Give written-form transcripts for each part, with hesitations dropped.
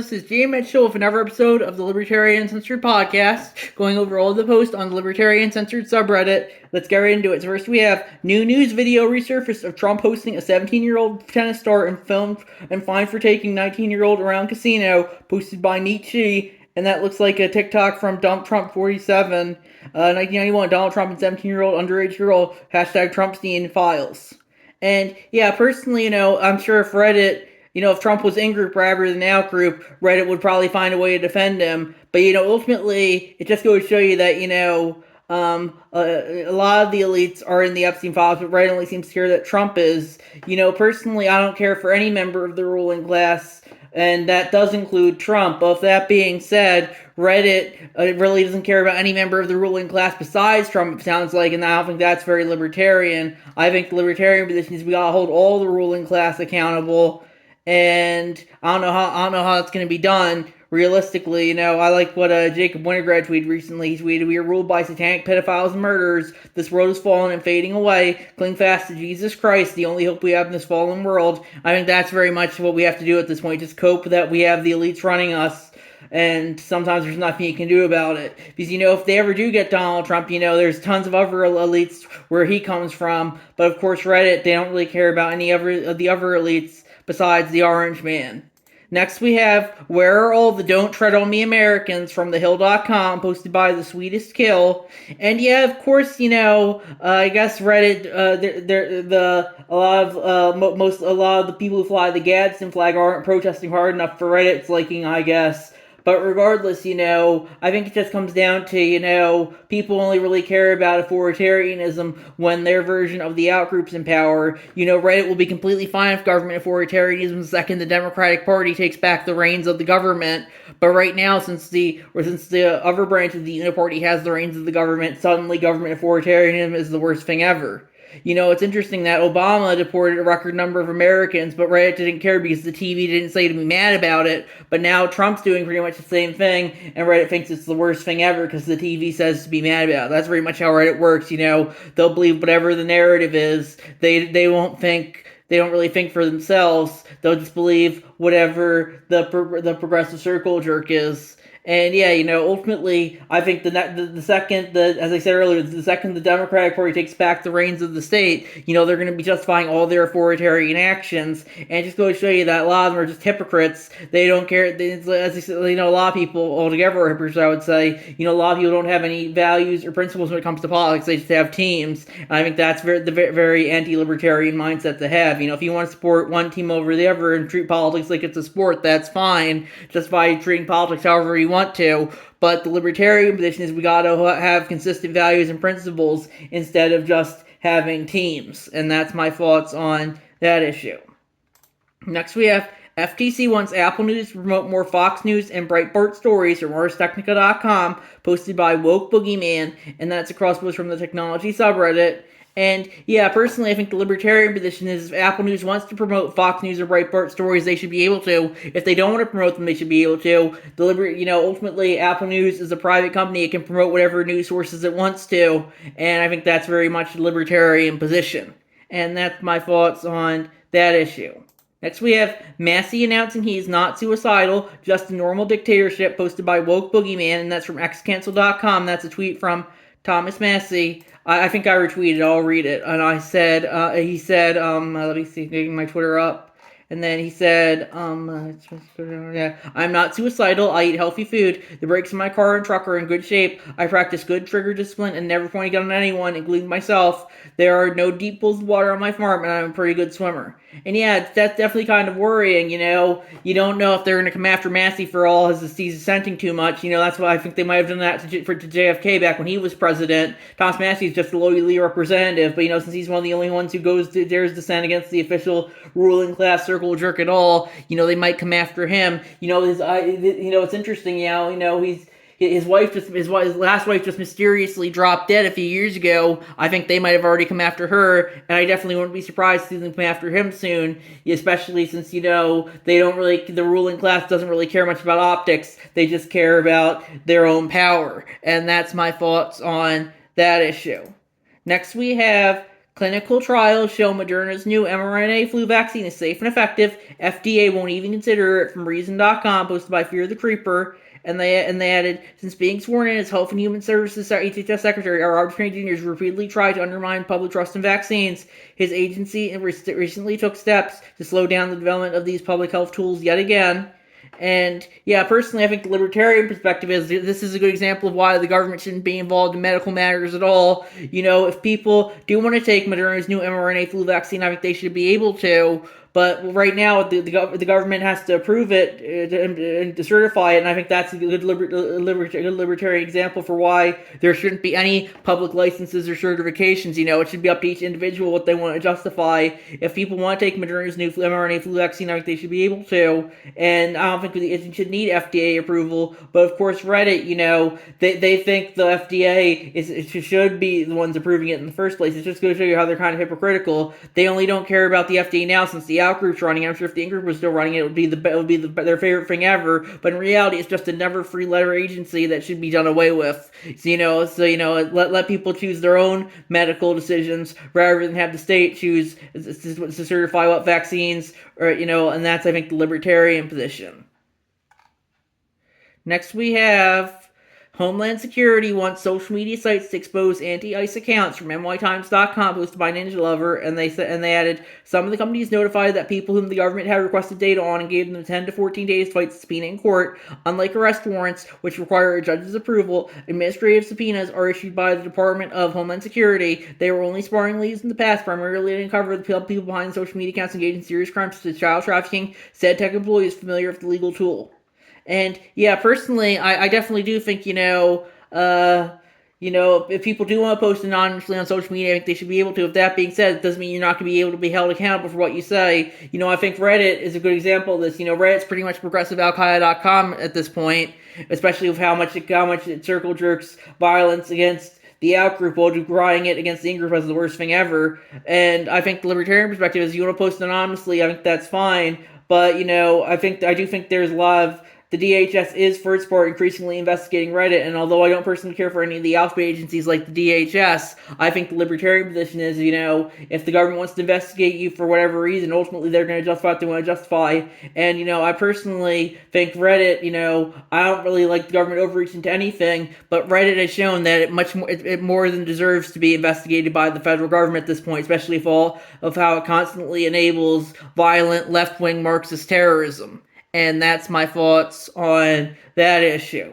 This is Jay Mitchell with another episode of the Libertarian Uncensored podcast, going over all the posts on the Libertarian Uncensored subreddit. Let's get right into it. So first we have new news video resurfaced of Trump hosting a 17-year-old tennis star and filmed and fined for taking 19-year-old around casino, posted by Nietzsche, and that looks like a TikTok from Dump Trump 47, 1991, Donald Trump and 17-year-old underage girl, hashtag Trumpstein files. And yeah, personally, I'm sure if Reddit, if Trump was in-group rather than out-group, Reddit would probably find a way to defend him. But, ultimately, it just goes to show you that, a lot of the elites are in the Epstein files, but Reddit only seems to care that Trump is. Personally, I don't care for any member of the ruling class, and that does include Trump. But with that being said, Reddit really doesn't care about any member of the ruling class besides Trump, it sounds like, and I don't think that's very libertarian. I think the libertarian position is we gotta hold all the ruling class accountable, and I don't know how it's gonna be done. Realistically, I like what Jacob Winograd tweeted recently. He tweeted, "We are ruled by satanic pedophiles and murderers. This world is fallen and fading away. Cling fast to Jesus Christ, the only hope we have in this fallen world." I think that's very much what we have to do at this point. Just cope that we have the elites running us, and sometimes there's nothing you can do about it. Because, if they ever do get Donald Trump, there's tons of other elites where he comes from. But, of course, Reddit, they don't really care about any of the other elites besides the Orange Man. Next we have, "Where are all the Don't Tread on Me Americans" from thehill.com, posted by the Sweetest Kill. And yeah, of course, I guess Reddit, a lot of the people who fly the Gadsden flag aren't protesting hard enough for Reddit's liking, I guess. But regardless, I think it just comes down to, people only really care about authoritarianism when their version of the outgroup's in power. Reddit will be completely fine if government authoritarianism the second the Democratic Party takes back the reins of the government. But right now, since the other branch of the Uniparty has the reins of the government, suddenly government authoritarianism is the worst thing ever. It's interesting that Obama deported a record number of Americans, but Reddit didn't care because the TV didn't say to be mad about it. But now Trump's doing pretty much the same thing, and Reddit thinks it's the worst thing ever because the TV says to be mad about it. That's very much how Reddit works. They'll believe whatever the narrative is. They don't really think for themselves. They'll just believe whatever the progressive circle jerk is. And yeah, ultimately, I think the second, as I said earlier, the second the Democratic Party takes back the reins of the state, they're going to be justifying all their authoritarian actions. And it just goes to show you that a lot of them are just hypocrites. They don't care. As I said, a lot of people altogether are hypocrites, I would say. A lot of people don't have any values or principles when it comes to politics. They just have teams. And I think that's the very anti-libertarian mindset to have. If you want to support one team over the other and treat politics like it's a sport, that's fine. Just by treating politics however you want to, but the libertarian position is we gotta have consistent values and principles instead of just having teams, and that's my thoughts on that issue. Next we have, "FTC wants Apple News to promote more Fox News and Breitbart stories" from ArsTechnica.com, posted by Woke Boogeyman, and that's a cross post from the technology subreddit. And yeah, personally, I think the libertarian position is if Apple News wants to promote Fox News or Breitbart stories, they should be able to. If they don't want to promote them, they should be able to. Ultimately, Apple News is a private company. It can promote whatever news sources it wants to. And I think that's very much the libertarian position. And that's my thoughts on that issue. Next we have Massey announcing he is not suicidal, just a normal dictatorship, posted by Woke Boogeyman, and that's from xcancel.com. That's a tweet from Thomas Massey. I think I retweeted it, I'll read it. And he said, let me see, getting my Twitter up. And then he said, "I'm not suicidal. I eat healthy food. The brakes in my car and truck are in good shape. I practice good trigger discipline and never point a gun at anyone, including myself. There are no deep pools of water on my farm, and I'm a pretty good swimmer." And yeah, that's definitely kind of worrying, You don't know if they're going to come after Massey for all he's dissenting too much. That's why I think they might have done that to JFK back when he was president. Thomas Massey is just a lowly representative, but since he's one of the only ones who dares dissent against the official ruling class circle jerk at all, they might come after him. It's interesting, his last wife just mysteriously dropped dead a few years ago. I think they might have already come after her, and I definitely wouldn't be surprised to see them come after him soon, especially since, they don't really, the ruling class doesn't really care much about optics. They just care about their own power, and that's my thoughts on that issue. Next we have Clinical trials show Moderna's new mRNA flu vaccine is safe and effective. FDA won't even consider it, from Reason.com, posted by Fear the Creeper. And they added, since being sworn in as Health and Human Services HHS Secretary, our Robert Kennedy Jr. has repeatedly tried to undermine public trust in vaccines. His agency recently took steps to slow down the development of these public health tools yet again. And yeah, personally, I think the libertarian perspective is this is a good example of why the government shouldn't be involved in medical matters at all. If people do want to take Moderna's new mRNA flu vaccine, I think they should be able to. But right now, the government has to approve it to certify it, and I think that's a good libertarian example for why there shouldn't be any public licenses or certifications. It should be up to each individual what they want to justify. If people want to take Moderna's new mRNA flu vaccine, I think they should be able to, and I don't think it should need FDA approval. But of course, Reddit, they think the FDA should be the ones approving it in the first place. It's just going to show you how they're kind of hypocritical. They only don't care about the FDA now since the out-group's running. I'm sure if the in-group was still running, it would be their favorite thing ever. But in reality, it's just a never free-letter agency that should be done away with. Let people choose their own medical decisions rather than have the state choose to certify what vaccines, and that's, I think, the libertarian position. Next we have Homeland Security wants social media sites to expose anti-ICE accounts from nytimes.com, posted by Ninja Lover, and they added, some of the companies notified that people whom the government had requested data on and gave them 10 to 14 days to fight the subpoena in court. Unlike arrest warrants, which require a judge's approval, administrative subpoenas are issued by the Department of Homeland Security. They were only sparingly used in the past, primarily to uncover the people behind social media accounts engaged in serious crimes such as child trafficking, said tech employees familiar with the legal tool. And yeah, personally, I definitely do think, if people do want to post anonymously on social media, I think they should be able to. If that being said, it doesn't mean you're not going to be able to be held accountable for what you say. I think Reddit is a good example of this. Reddit's pretty much progressivealqaeda.com at this point, especially with how much it circle jerks violence against the outgroup while decrying it against the in-group as the worst thing ever. And I think the libertarian perspective is you want to post anonymously, I think that's fine. But, I do think there's a lot of the DHS is, for its part, increasingly investigating Reddit, and although I don't personally care for any of the alpha agencies like the DHS, I think the libertarian position is, if the government wants to investigate you for whatever reason, ultimately they're going to justify what they want to justify. And, I personally think Reddit, I don't really like the government overreach into anything, but Reddit has shown that it more than deserves to be investigated by the federal government at this point, especially if all of how it constantly enables violent left-wing Marxist terrorism. And that's my thoughts on that issue.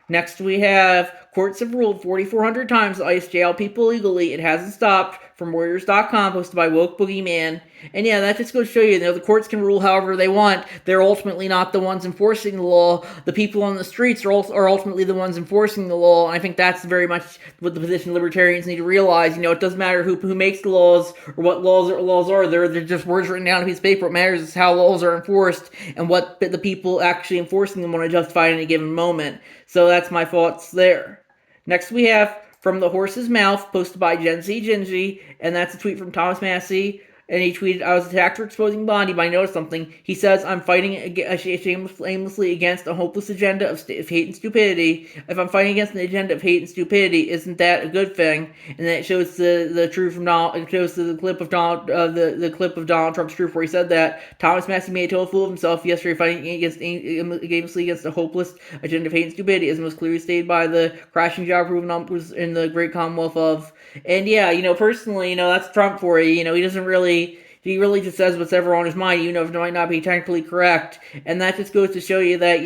Next we have, courts have ruled 4,400 times that ICE jail people illegally. It hasn't stopped, from Warriors.com, posted by Woke Boogeyman. And yeah, that just goes to show you, the courts can rule however they want. They're ultimately not the ones enforcing the law. The people on the streets are ultimately the ones enforcing the law. And I think that's very much what the position libertarians need to realize. It doesn't matter who makes the laws or what laws are. They're just words written down on a piece of paper. What matters is how laws are enforced and what the people actually enforcing them want to justify in a given moment. So that's my thoughts there. Next we have From the Horse's Mouth, posted by Gen Z Gingy, and that's a tweet from Thomas Massey. And he tweeted, I was attacked for exposing Bondi, but I noticed something. He says, I'm fighting aimlessly against a hopeless agenda of hate and stupidity. If I'm fighting against an agenda of hate and stupidity, isn't that a good thing? And then it shows the truth from Donald. It shows the clip of the clip of Donald Trump's truth where he said that Thomas Massey made a total fool of himself yesterday, fighting aimlessly against a hopeless agenda of hate and stupidity, as most clearly stated by the crashing job proven numbers in the great Commonwealth of. And yeah, personally, that's Trump for you. He doesn't really. He really just says whatever on his mind, even if it might not be technically correct. And that just goes to show you that,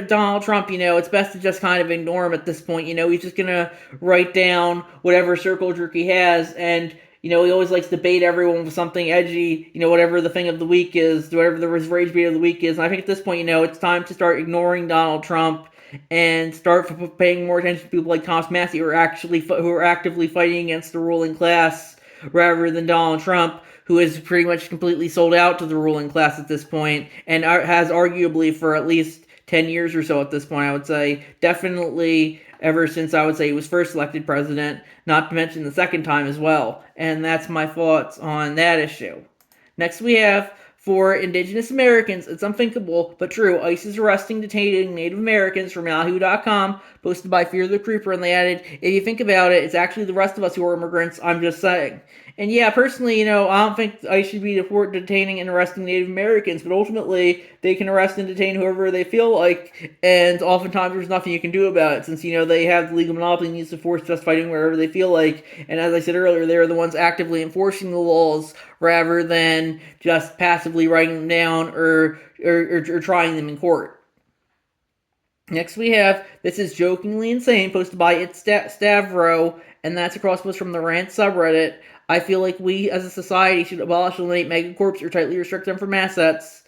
Donald Trump, it's best to just kind of ignore him at this point. He's just going to write down whatever circle jerk he has. And, he always likes to bait everyone with something edgy, whatever the thing of the week is, whatever the rage bait of the week is. And I think at this point, it's time to start ignoring Donald Trump and start paying more attention to people like Thomas Massey who are actively fighting against the ruling class, rather than Donald Trump, who is pretty much completely sold out to the ruling class at this point, and has arguably for at least 10 years or so at this point, I would say. Definitely ever since, I would say, he was first elected president, not to mention the second time as well. And that's my thoughts on that issue. Next we have for indigenous Americans. It's unthinkable, but true. ICE is arresting, detaining Native Americans from Yahoo.com, posted by Fear the Creeper, and they added, if you think about it, it's actually the rest of us who are immigrants, I'm just saying. And yeah, personally, I don't think ICE should be detaining and arresting Native Americans, but ultimately, they can arrest and detain whoever they feel like, and oftentimes there's nothing you can do about it, since, they have the legal monopoly and use the force just fighting wherever they feel like, and as I said earlier, they're the ones actively enforcing the laws, rather than just passively writing them down or trying them in court. Next we have, this is Jokingly Insane, posted by It's Stavro, and that's a cross post from the Rant subreddit. I feel like we as a society should abolish and eliminate megacorps or tightly restrict them from assets.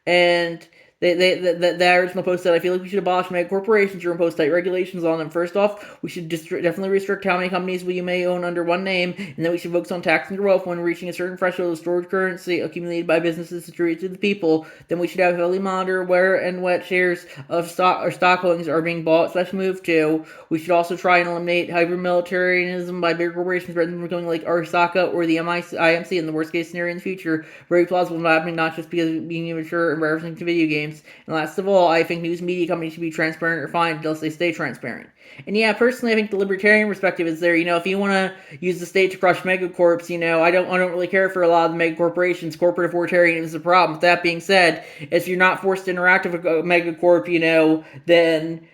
And the original post said, I feel like we should abolish mega corporations or impose tight regulations on them. First off, we should definitely restrict how many companies you may own under one name, and then we should focus on taxing your wealth when reaching a certain threshold of stored currency accumulated by businesses distributed to the people. Then we should have heavily monitor where and what shares of stock holdings are being bought/moved to. We should also try and eliminate hybrid-militarism by bigger corporations rather than becoming like Arasaka or the IMC in the worst case scenario in the future. Very plausible happening, not just because of being immature and referencing to video games. And last of all, I think news media companies should be transparent or fined unless they stay transparent. And yeah, personally, I think the libertarian perspective is there. If you want to use the state to crush megacorps, I don't really care for a lot of the mega corporations. Corporate authoritarianism is a problem. With that being said, if you're not forced to interact with a megacorp, then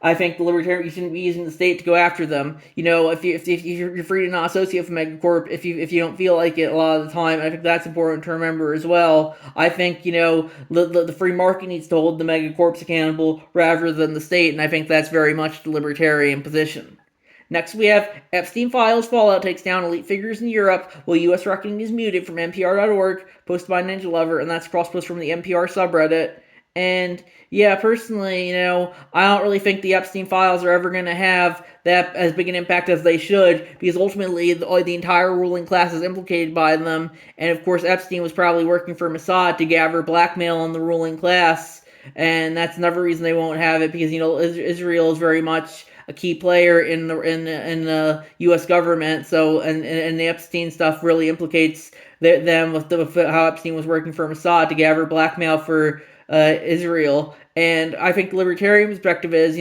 I think the libertarian, you shouldn't be using the state to go after them. If you're free to not associate with megacorp if you don't feel like it a lot of the time. I think that's important to remember as well. I think the free market needs to hold the megacorps accountable rather than the state, and I think that's very much the libertarian position. Next, we have Epstein Files Fallout takes down elite figures in Europe while U.S. reckoning is muted from NPR.org, posted by Ninja Lover, and that's a cross post from the NPR subreddit. And yeah, personally, I don't really think the Epstein files are ever going to have that as big an impact as they should, because ultimately the entire ruling class is implicated by them. And of course, Epstein was probably working for Mossad to gather blackmail on the ruling class, and that's another reason they won't have it, because Israel is very much a key player in the U.S. government. So and the Epstein stuff really implicates them with how Epstein was working for Mossad to gather blackmail for Israel. And I think the libertarian perspective is,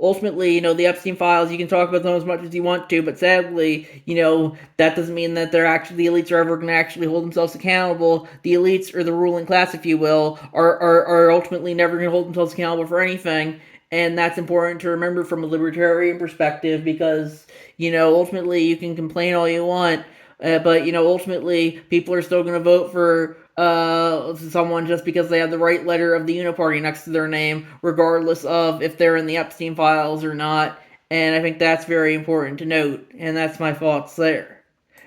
ultimately, the Epstein files, you can talk about them as much as you want to, but sadly, that doesn't mean that the elites are ever going to actually hold themselves accountable. The elites, or the ruling class, if you will, are ultimately never going to hold themselves accountable for anything. And that's important to remember from a libertarian perspective, because, ultimately you can complain all you want, but, ultimately people are still going to vote for someone just because they have the right letter of the Uniparty next to their name, regardless of if they're in the Epstein files or not. And I think that's very important to note, and that's my thoughts there.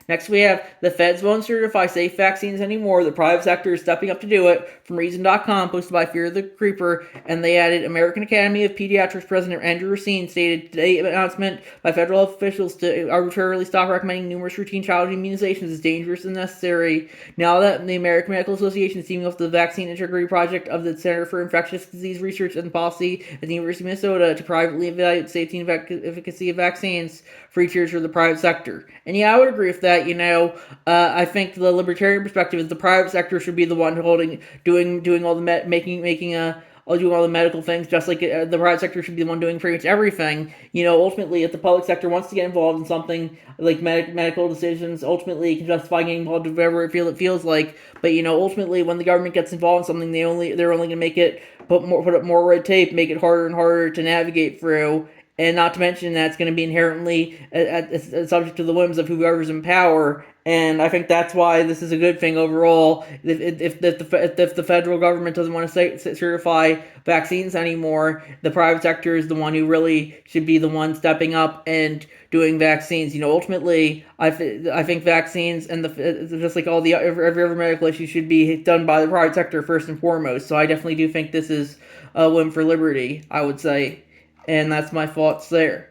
Next, we have the feds won't certify safe vaccines anymore. The private sector is stepping up to do it. From Reason.com, posted by Fear the Creeper, and they added American Academy of Pediatrics President Andrew Racine stated today an announcement by federal officials to arbitrarily stop recommending numerous routine childhood immunizations is dangerous and necessary. Now that the American Medical Association is teaming up the Vaccine Integrity Project of the Center for Infectious Disease Research and Policy at the University of Minnesota to privately evaluate safety and efficacy of vaccines for each year for the private sector. And yeah, I would agree with that. I think the libertarian perspective is the private sector should be the one doing all the doing all the medical things, just like the private sector should be the one doing pretty much everything. Ultimately, if the public sector wants to get involved in something like medical decisions, ultimately it can justify getting involved with whatever it feels like. But ultimately, when the government gets involved in something, they're only going to make it put up more red tape, make it harder and harder to navigate through. And not to mention that's going to be inherently subject to the whims of whoever's in power. And I think that's why this is a good thing overall. If the federal government doesn't want to certify vaccines anymore, the private sector is the one who really should be the one stepping up and doing vaccines. Ultimately, I think vaccines and just like all the every other medical issue should be done by the private sector first and foremost. So I definitely do think this is a win for liberty, I would say. And that's my thoughts there.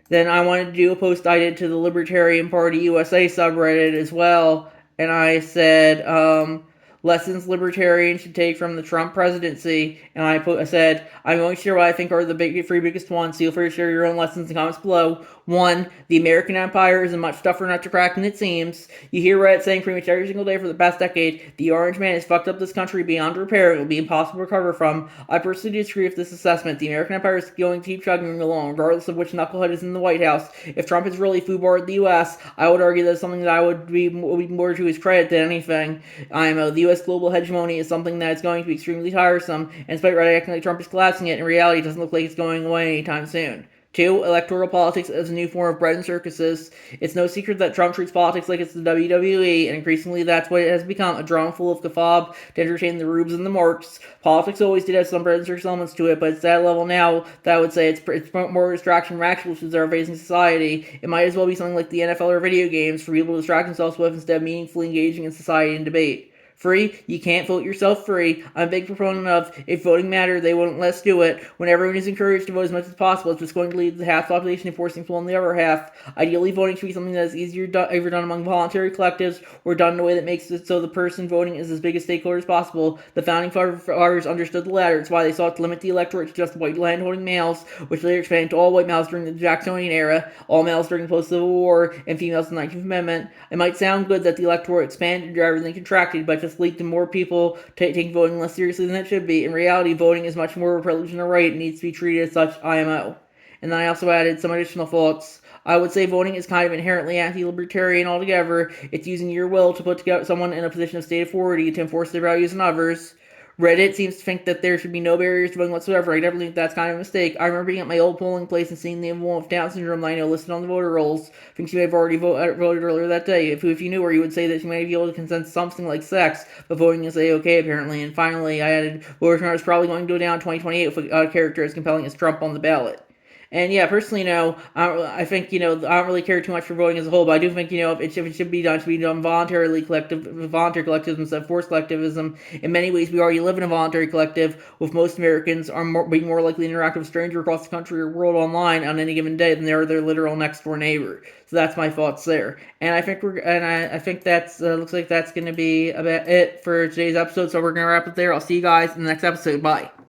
Then I wanted to do a post I did to the Libertarian Party USA subreddit as well, and I said, lessons libertarians should take from the Trump presidency, and I said, I'm going to share what I think are the three biggest ones, so feel free to share your own lessons in comments below. 1. The American empire is a much tougher nut to crack than it seems. You hear Reddit saying pretty much every single day for the past decade, the orange man has fucked up this country beyond repair, it will be impossible to recover from. I personally disagree with this assessment. The American empire is going to keep chugging along, regardless of which knucklehead is in the White House. If Trump is really foobarred the U.S., I would argue that's something that I would be more to his credit than anything. IMO, the U.S. global hegemony is something that is going to be extremely tiresome, and despite Reddit acting like Trump is collapsing it, in reality it doesn't look like it's going away anytime soon. 2. Electoral politics as a new form of bread and circuses. It's no secret that Trump treats politics like it's the WWE, and increasingly that's what it has become, a drama full of guffaw to entertain the rubes and the marks. Politics always did have some bread and circus elements to it, but it's that level now that I would say it's more distraction from actual issues that are facing society. It might as well be something like the NFL or video games for people to distract themselves with instead of meaningfully engaging in society and debate. Free, you can't vote yourself free. I'm a big proponent of, if voting mattered, they wouldn't let us do it. When everyone is encouraged to vote as much as possible, it's just going to lead to the half population enforcing people on the other half. Ideally, voting should be something that is either done among voluntary collectives or done in a way that makes it so the person voting is as big a stakeholder as possible. The founding fathers understood the latter. It's why they sought to limit the electorate to just white landholding males, which later expanded to all white males during the Jacksonian era, all males during the post-Civil War, and females in the 19th Amendment. It might sound good that the electorate expanded rather than contracted, but just lead to more people taking voting less seriously than it should be. In reality, voting is much more of a privilege than a right and needs to be treated as such, IMO. And then I also added some additional thoughts. I would say voting is kind of inherently anti-libertarian altogether. It's using your will to put together someone in a position of state authority to enforce their values on others. Reddit seems to think that there should be no barriers to voting whatsoever. I never think that's kind of a mistake. I remember being at my old polling place and seeing the woman with Down syndrome that I know listed on the voter rolls. I think she may have already voted earlier that day. If you knew her, you would say that she might be able to consent to something like sex, but voting is A-okay apparently. And finally, I added, voter turnout is probably going to go down in 2028 with a character as compelling as Trump on the ballot. And yeah, personally, I think, I don't really care too much for voting as a whole, but I do think, if it should be done, it should be done voluntary collectivism instead of forced collectivism. In many ways, we already live in a voluntary collective, with most Americans being more likely to interact with a stranger across the country or world online on any given day than they are their literal next door neighbor. So that's my thoughts there. And I think I think that's looks like that's going to be about it for today's episode. So we're going to wrap it there. I'll see you guys in the next episode. Bye.